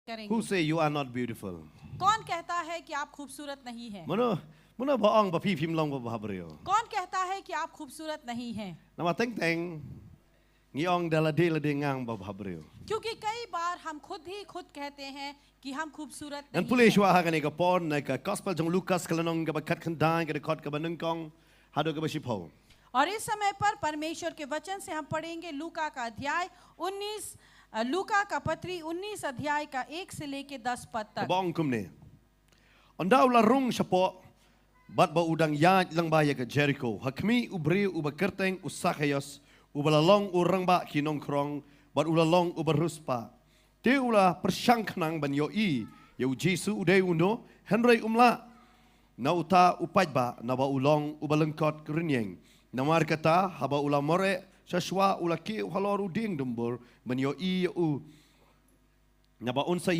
करेंगे। Who say you are not beautiful? कौन कहता है कि आप खूबसूरत नहीं हैं? Mano baong ba phim long ba bhabriew. कौन कहता है कि आप खूबसूरत नहीं हैं? Nama teng ngiong dala ngang ba bhabriew. क्योंकि कई बार हम खुद कहते हैं कि हम खूबसूरत Dan नहीं pulih हैं। shwa ha ka ni ka pon na ka gospel jong Lucas kalanong ka ba kat khandang ka kot ka ba nungkong hado ka ba sipo. और इस समय पर परमेश्वर के वचन से हम पढ़ेंगे लूका का अध्याय 19 लूका का पत्री 19 अध्याय का 1 से लेके 10 पद तक। Bong kumne. Ondaw la rung sipo bat ba udang ya lang ba ya ka Jericho. Hakmi ubri uba kerteng usakayos ubalalong urang ba kinong krong bat ulalong ubaruspa. Te ula persangknang ban yo I yo Jesu uday uno Henry umla na uta upaj ba na ba ulong ubalengkot krinyeng. Namar kata haba ula more saswa ula ki halor uding dumbur ban yo I u na ba unsa